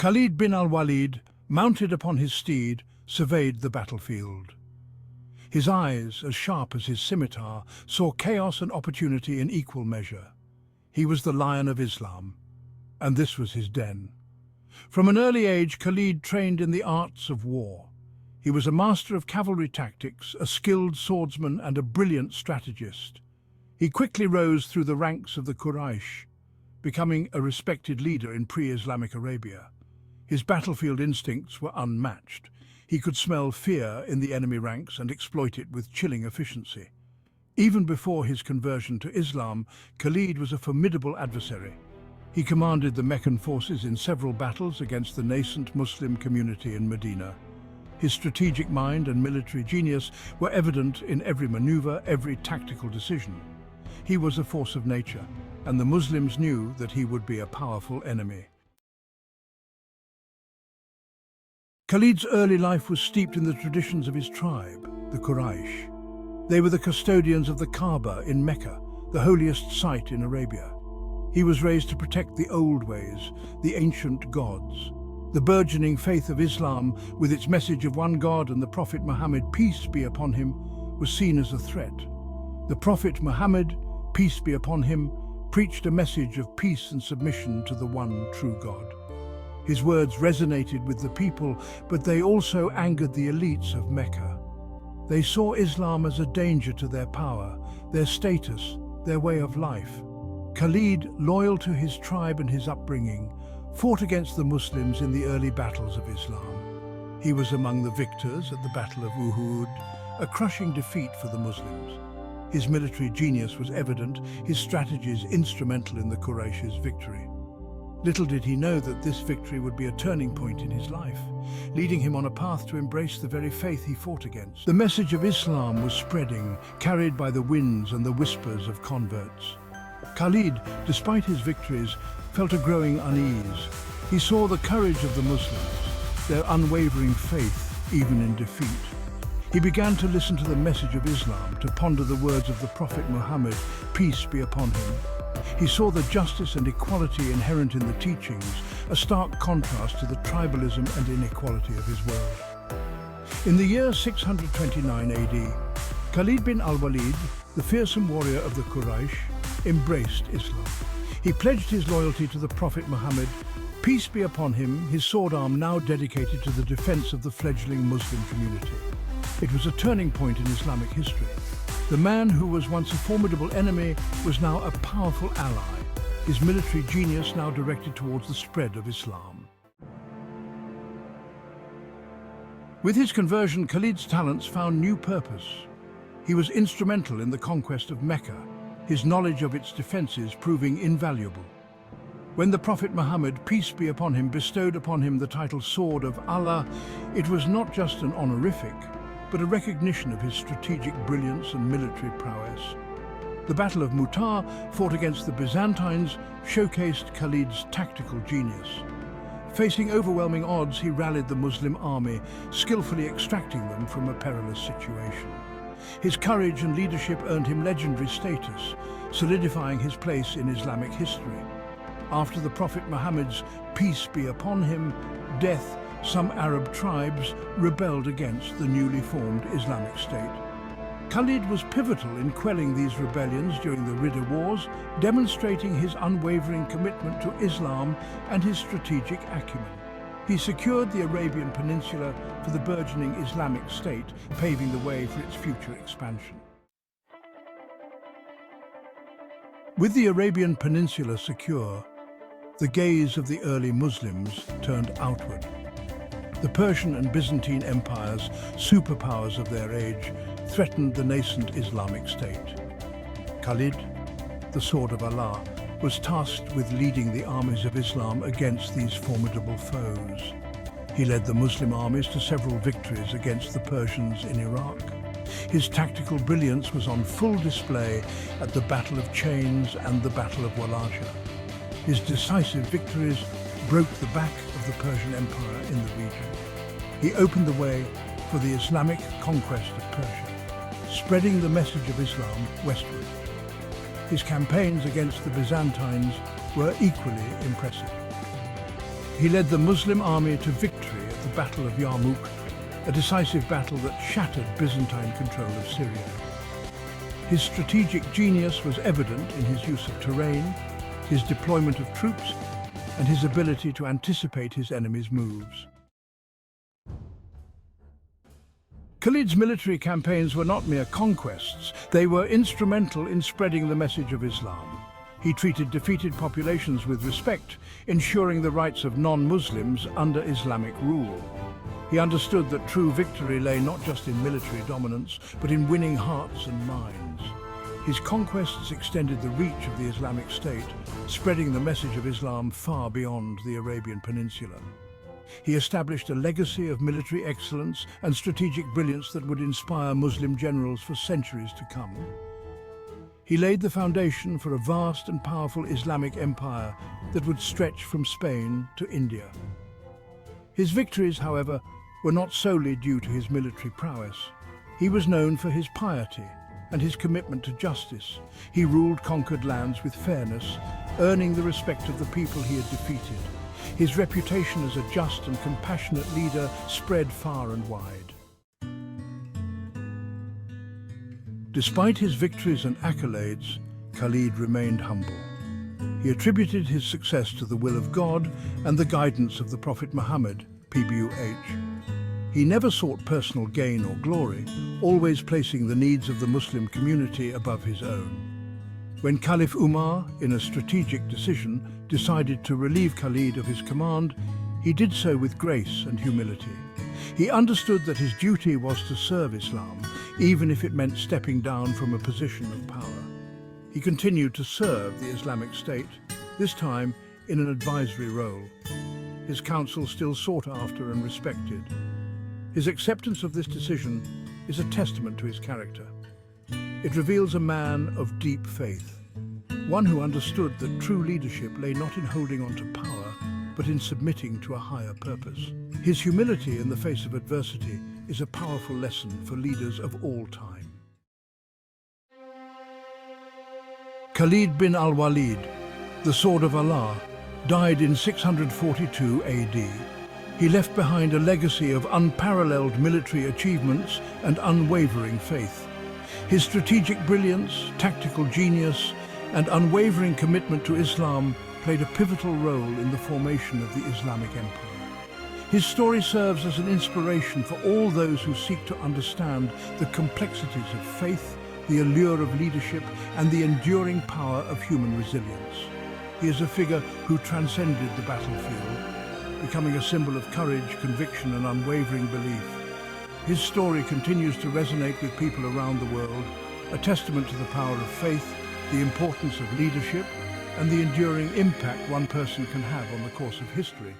Khalid bin Al-Walid, mounted upon his steed, surveyed the battlefield. His eyes, as sharp as his scimitar, saw chaos and opportunity in equal measure. He was the lion of Islam, and this was his den. From an early age, Khalid trained in the arts of war. He was a master of cavalry tactics, a skilled swordsman, and a brilliant strategist. He quickly rose through the ranks of the Quraysh, becoming a respected leader in pre-Islamic Arabia. His battlefield instincts were unmatched. He could smell fear in the enemy ranks and exploit it with chilling efficiency. Even before his conversion to Islam, Khalid was a formidable adversary. He commanded the Meccan forces in several battles against the nascent Muslim community in Medina. His strategic mind and military genius were evident in every maneuver, every tactical decision. He was a force of nature, and the Muslims knew that he would be a powerful enemy. Khalid's early life was steeped in the traditions of his tribe, the Quraysh. They were the custodians of the Kaaba in Mecca, the holiest site in Arabia. He was raised to protect the old ways, the ancient gods. The burgeoning faith of Islam, with its message of one God and the Prophet Muhammad, peace be upon him, was seen as a threat. The Prophet Muhammad, peace be upon him, preached a message of peace and submission to the one true God. His words resonated with the people, but they also angered the elites of Mecca. They saw Islam as a danger to their power, their status, their way of life. Khalid, loyal to his tribe and his upbringing, fought against the Muslims in the early battles of Islam. He was among the victors at the Battle of Uhud, a crushing defeat for the Muslims. His military genius was evident, his strategies instrumental in the Quraysh's victory. Little did he know that this victory would be a turning point in his life, leading him on a path to embrace the very faith he fought against. The message of Islam was spreading, carried by the winds and the whispers of converts. Khalid, despite his victories, felt a growing unease. He saw the courage of the Muslims, their unwavering faith even in defeat. He began to listen to the message of Islam, to ponder the words of the Prophet Muhammad, peace be upon him. He saw the justice and equality inherent in the teachings, a stark contrast to the tribalism and inequality of his world. In the year 629 AD, Khalid bin Al-Walid, the fearsome warrior of the Quraysh, embraced Islam. He pledged his loyalty to the Prophet Muhammad, peace be upon him, his sword arm now dedicated to the defense of the fledgling Muslim community. It was a turning point in Islamic history. The man who was once a formidable enemy was now a powerful ally, his military genius now directed towards the spread of Islam. With his conversion, Khalid's talents found new purpose. He was instrumental in the conquest of Mecca, his knowledge of its defenses proving invaluable. When the Prophet Muhammad, peace be upon him, bestowed upon him the title Sword of Allah, it was not just an honorific, but a recognition of his strategic brilliance and military prowess. The Battle of Mu'tah, fought against the Byzantines, showcased Khalid's tactical genius. Facing overwhelming odds, he rallied the Muslim army, skillfully extracting them from a perilous situation. His courage and leadership earned him legendary status, solidifying his place in Islamic history. After the Prophet Muhammad's peace be upon him death, some Arab tribes rebelled against the newly formed Islamic State. Khalid was pivotal in quelling these rebellions during the Ridda Wars, demonstrating his unwavering commitment to Islam and his strategic acumen. He secured the Arabian Peninsula for the burgeoning Islamic State, paving the way for its future expansion. With the Arabian Peninsula secure, the gaze of the early Muslims turned outward. The Persian and Byzantine empires, superpowers of their age, threatened the nascent Islamic State. Khalid, the Sword of Allah, was tasked with leading the armies of Islam against these formidable foes. He led the Muslim armies to several victories against the Persians in Iraq. His tactical brilliance was on full display at the Battle of Chains and the Battle of Walaja. His decisive victories broke the back of the Persian Empire in the region. He opened the way for the Islamic conquest of Persia, spreading the message of Islam westward. His campaigns against the Byzantines were equally impressive. He led the Muslim army to victory at the Battle of Yarmouk, a decisive battle that shattered Byzantine control of Syria. His strategic genius was evident in his use of terrain, his deployment of troops, and his ability to anticipate his enemy's moves. Khalid's military campaigns were not mere conquests, they were instrumental in spreading the message of Islam. He treated defeated populations with respect, ensuring the rights of non-Muslims under Islamic rule. He understood that true victory lay not just in military dominance, but in winning hearts and minds. His conquests extended the reach of the Islamic State, spreading the message of Islam far beyond the Arabian Peninsula. He established a legacy of military excellence and strategic brilliance that would inspire Muslim generals for centuries to come. He laid the foundation for a vast and powerful Islamic empire that would stretch from Spain to India. His victories, however, were not solely due to his military prowess. He was known for his piety and his commitment to justice. He ruled conquered lands with fairness, earning the respect of the people he had defeated. His reputation as a just and compassionate leader spread far and wide. Despite his victories and accolades, Khalid remained humble. He attributed his success to the will of God and the guidance of the Prophet Muhammad, PBUH. He never sought personal gain or glory, always placing the needs of the Muslim community above his own. When Caliph Umar, in a strategic decision, decided to relieve Khalid of his command, he did so with grace and humility. He understood that his duty was to serve Islam, even if it meant stepping down from a position of power. He continued to serve the Islamic State, this time in an advisory role. His counsel still sought after and respected. His acceptance of this decision is a testament to his character. It reveals a man of deep faith, one who understood that true leadership lay not in holding on to power, but in submitting to a higher purpose. His humility in the face of adversity is a powerful lesson for leaders of all time. Khalid bin Al-Walid, the Sword of Allah, died in 642 AD. He left behind a legacy of unparalleled military achievements and unwavering faith. His strategic brilliance, tactical genius, and unwavering commitment to Islam played a pivotal role in the formation of the Islamic Empire. His story serves as an inspiration for all those who seek to understand the complexities of faith, the allure of leadership, and the enduring power of human resilience. He is a figure who transcended the battlefield, becoming a symbol of courage, conviction, and unwavering belief. His story continues to resonate with people around the world, a testament to the power of faith, the importance of leadership, and the enduring impact one person can have on the course of history.